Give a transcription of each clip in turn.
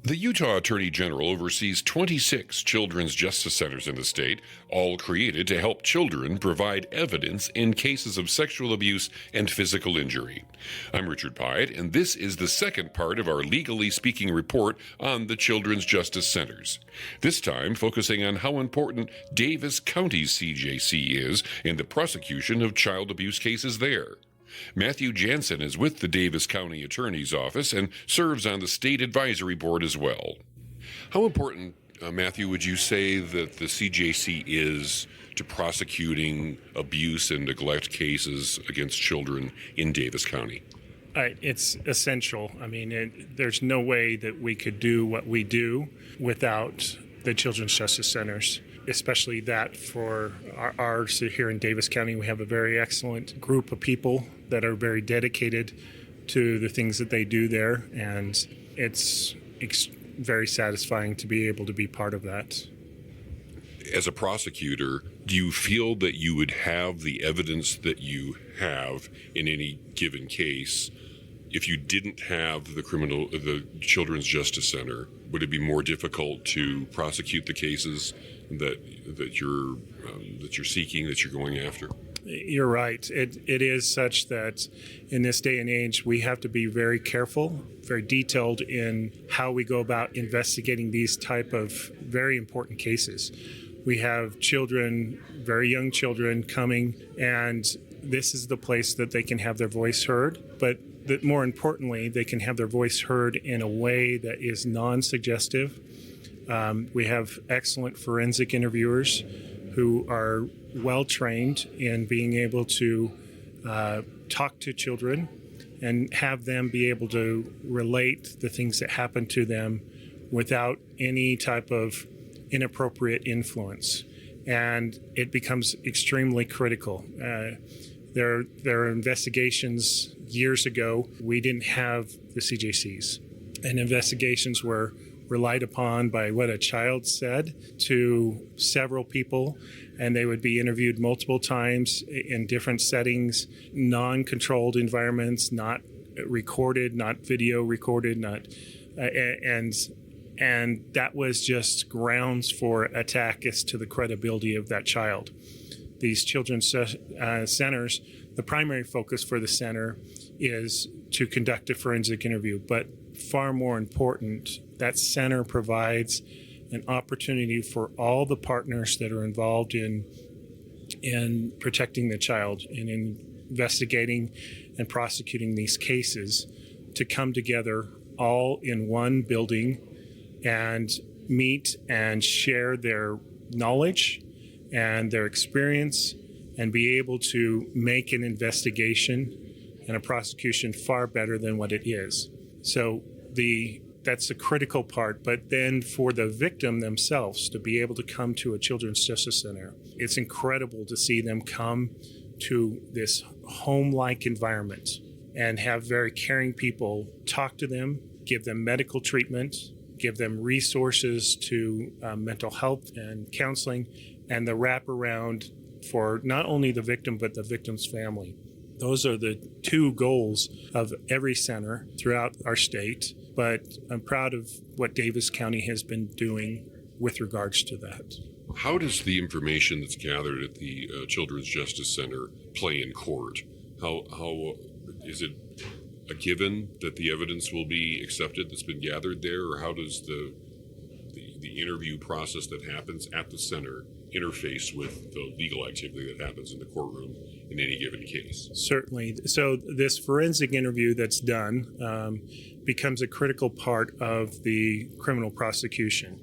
The Utah Attorney General oversees 26 children's justice centers in the state, all created to help children provide evidence in cases of sexual abuse and physical injury. I'm Richard Pyatt, and this is the second part of our Legally Speaking report on the Children's Justice Centers. This time focusing on how important Davis County's CJC is in the prosecution of child abuse cases there. Matthew Janzen is with the Davis County Attorney's Office and serves on the State Advisory Board as well. How important, Matthew, would you say that the CJC is to prosecuting abuse and neglect cases against children in Davis County? It's essential. I mean, there's no way that we could do what we do without the Children's Justice Centers, especially that for ours here in Davis County. We have a very excellent group of people that are very dedicated to the things that they do there, and it's very satisfying to be able to be part of that. As a prosecutor, do you feel that you would have the evidence that you have in any given case if you didn't have the Children's Justice Center? Would it be more difficult to prosecute the cases that you're seeking, that you're going after? You're right. It is such that in this day and age, we have to be very careful, very detailed in how we go about investigating these type of very important cases. We have children, very young children coming, and this is the place that they can have their voice heard, but that more importantly, they can have their voice heard in a way that is non-suggestive. We have excellent forensic interviewers who are well-trained in being able to talk to children and have them be able to relate the things that happen to them without any type of inappropriate influence. And it becomes extremely critical. There are investigations years ago. We didn't have the CJCs, and investigations were relied upon by what a child said to several people, and they would be interviewed multiple times in different settings, non-controlled environments, not recorded, not video recorded, and that was just grounds for attack as to the credibility of that child. These children's centers, the primary focus for the center is to conduct a forensic interview, but far more important, that center provides an opportunity for all the partners that are involved in protecting the child and in investigating and prosecuting these cases to come together all in one building and meet and share their knowledge and their experience and be able to make an investigation and a prosecution far better than what it is. So that's the critical part. But then for the victim themselves to be able to come to a Children's Justice Center, it's incredible to see them come to this home-like environment and have very caring people talk to them, give them medical treatment, give them resources to mental health and counseling, and the wraparound for not only the victim, but the victim's family. Those are the two goals of every center throughout our state, but I'm proud of what Davis County has been doing with regards to that. How does the information that's gathered at the Children's Justice Center play in court? How is it a given that the evidence will be accepted that's been gathered there, or how does the interview process that happens at the center interface with the legal activity that happens in the courtroom in any given case? Certainly. So this forensic interview that's done becomes a critical part of the criminal prosecution.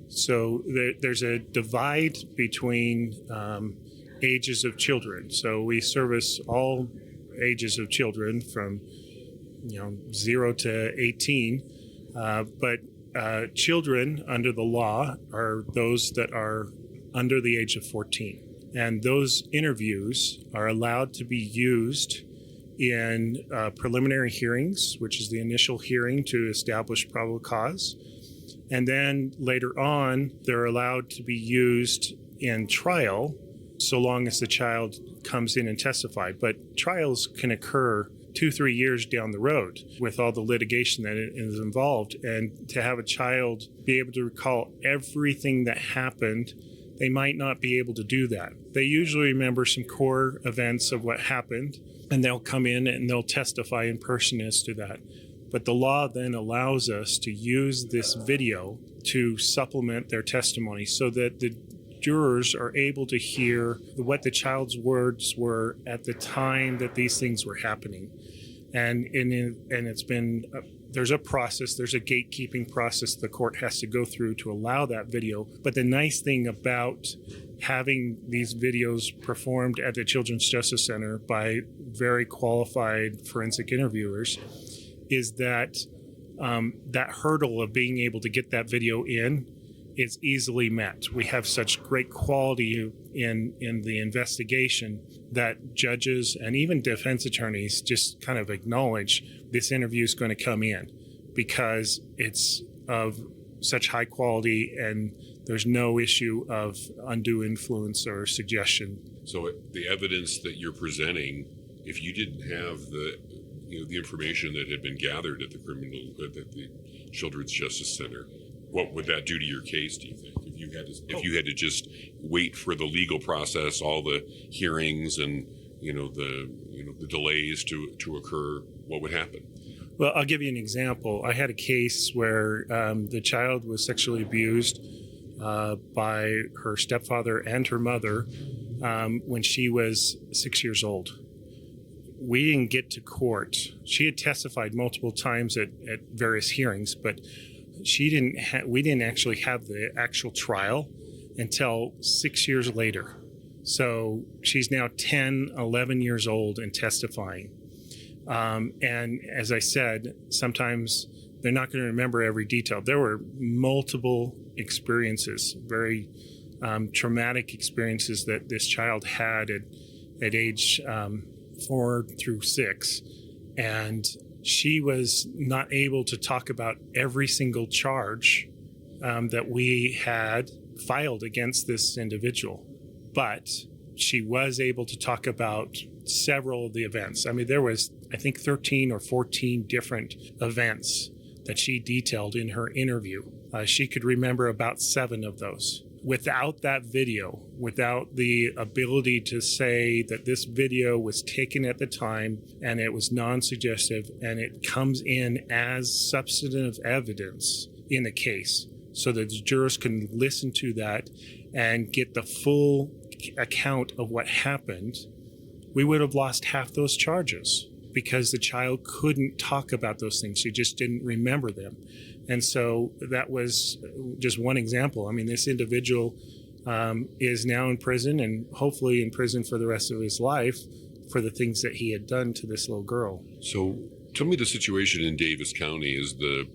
So there's a divide between ages of children. So we service all ages of children from 0 to 18, but children under the law are those that are under the age of 14. And those interviews are allowed to be used in preliminary hearings, which is the initial hearing to establish probable cause. And then later on, they're allowed to be used in trial so long as the child comes in and testifies. But trials can occur 2-3 years down the road with all the litigation that is involved. And to have a child be able to recall everything that happened, they might not be able to do that. They usually remember some core events of what happened, and they'll come in and they'll testify in person as to that. But the law then allows us to use this video to supplement their testimony so that the jurors are able to hear what the child's words were at the time that these things were happening. And it's been, there's a process, there's a gatekeeping process the court has to go through to allow that video. But the nice thing about having these videos performed at the Children's Justice Center by very qualified forensic interviewers is that that hurdle of being able to get that video in is easily met. We have such great quality in the investigation that judges and even defense attorneys just kind of acknowledge this interview is going to come in because it's of such high quality and there's no issue of undue influence or suggestion. So the evidence that you're presenting, if you didn't have the information that had been gathered at the Children's Justice Center, what would that do to your case, do you think? If you had to just wait for the legal process, all the hearings and the delays to occur, what would happen? Well, I'll give you an example. I had a case where the child was sexually abused by her stepfather and her mother when she was 6 years old. We didn't get to court. She had testified multiple times at various hearings, but we didn't actually have the actual trial until 6 years later. So she's now 10, 11 years old and testifying. And as I said, sometimes they're not going to remember every detail. There were multiple experiences, very traumatic experiences that this child had at age 4 through 6. And she was not able to talk about every single charge that we had filed against this individual. But she was able to talk about several of the events. I mean, there was, I think, 13 or 14 different events that she detailed in her interview. She could remember about 7 of those. Without that video, without the ability to say that this video was taken at the time and it was non-suggestive and it comes in as substantive evidence in the case so that the jurors can listen to that and get the full account of what happened, we would have lost half those charges because the child couldn't talk about those things. She just didn't remember them. And so that was just one example. I mean, this individual is now in prison and hopefully in prison for the rest of his life for the things that he had done to this little girl. So tell me the situation in Davis County as the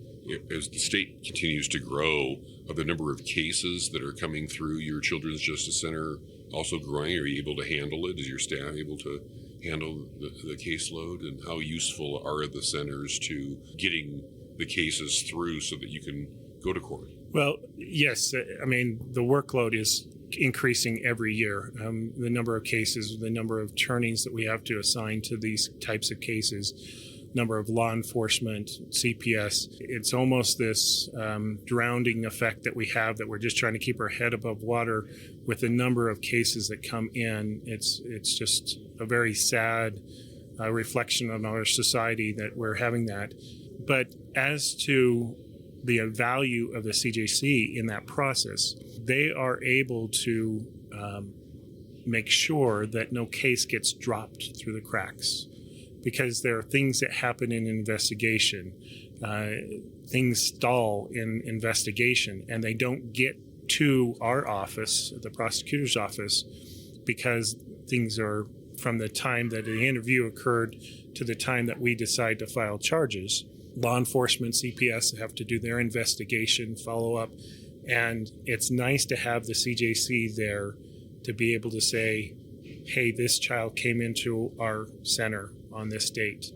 state continues to grow. Are the number of cases that are coming through your Children's Justice Center also growing? Are you able to handle it? Is your staff able to handle the caseload? And how useful are the centers to getting the cases through so that you can go to court? Well, yes. I mean, the workload is increasing every year. The number of cases, the number of attorneys that we have to assign to these types of cases, number of law enforcement, CPS. It's almost this drowning effect that we have that we're just trying to keep our head above water with the number of cases that come in. It's just a very sad reflection on our society that we're having that. But as to the value of the CJC in that process, they are able to make sure that no case gets dropped through the cracks, because there are things that happen in investigation, things stall in investigation, and they don't get to our office, the prosecutor's office, because things are from the time that the interview occurred to the time that we decide to file charges. Law enforcement, CPS have to do their investigation, follow up, and it's nice to have the CJC there to be able to say, hey, this child came into our center on this date.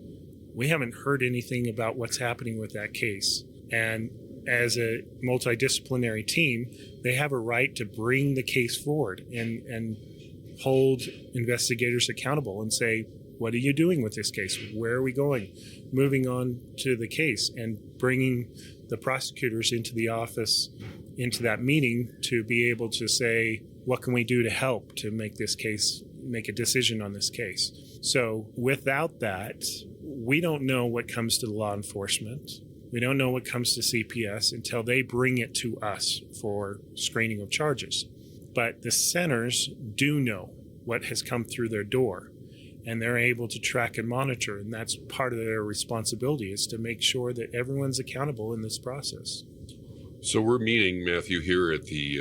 We haven't heard anything about what's happening with that case. And as a multidisciplinary team, they have a right to bring the case forward and hold investigators accountable and say, What are you doing with this case? Where are we going? Moving on to the case and bringing the prosecutors into the office, into that meeting to be able to say, what can we do to help to make this case, make a decision on this case? So without that, we don't know what comes to law enforcement. We don't know what comes to CPS until they bring it to us for screening of charges. But the centers do know what has come through their door, and they're able to track and monitor, and that's part of their responsibility, is to make sure that everyone's accountable in this process. So we're meeting, Matthew, here at the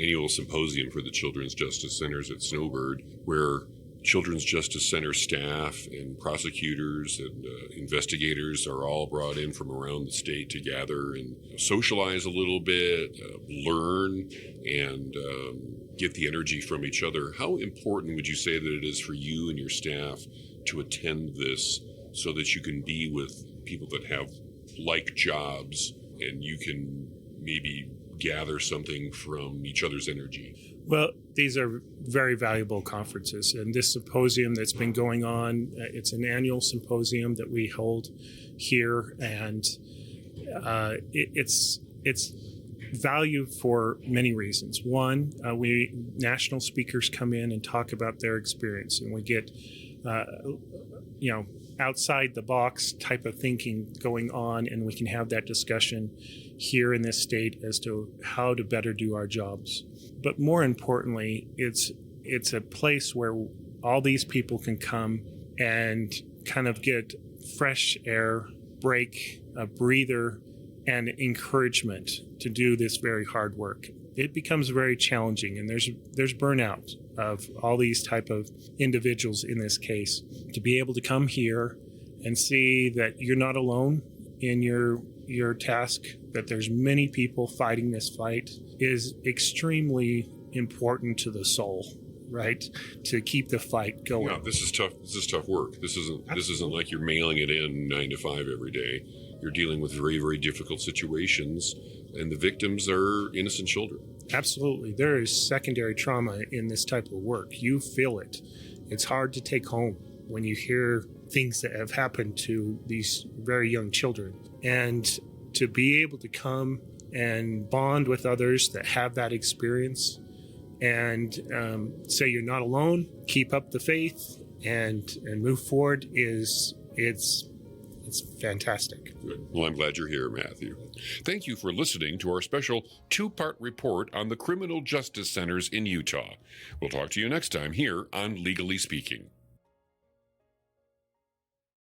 annual symposium for the Children's Justice Centers at Snowbird, where Children's Justice Center staff and prosecutors and investigators are all brought in from around the state to gather and socialize a little bit, learn, and get the energy from each other. How important would you say that it is for you and your staff to attend this so that you can be with people that have like jobs and you can maybe gather something from each other's energy? Well, these are very valuable conferences, and this symposium that's been going on, it's an annual symposium that we hold here, and it's value for many reasons. One, national speakers come in and talk about their experience, and we get outside the box type of thinking going on, and we can have that discussion here in this state as to how to better do our jobs. But more importantly, it's a place where all these people can come and kind of get fresh air, break, a breather, and encouragement to do this very hard work. It becomes very challenging, and there's burnout of all these type of individuals in this case. To be able to come here and see that you're not alone in your task, that there's many people fighting this fight, is extremely important to the soul, right? To keep the fight going. Yeah, this is tough. This is tough work. This isn't like you're mailing it in 9 to 5 every day. You're dealing with very, very difficult situations, and the victims are innocent children. Absolutely. There is secondary trauma in this type of work. You feel it. It's hard to take home when you hear things that have happened to these very young children. And to be able to come and bond with others that have that experience and say you're not alone, keep up the faith, and move forward it's fantastic. Good. Well, I'm glad you're here, Matthew. Thank you for listening to our special 2-part report on the criminal justice centers in Utah. We'll talk to you next time here on Legally Speaking.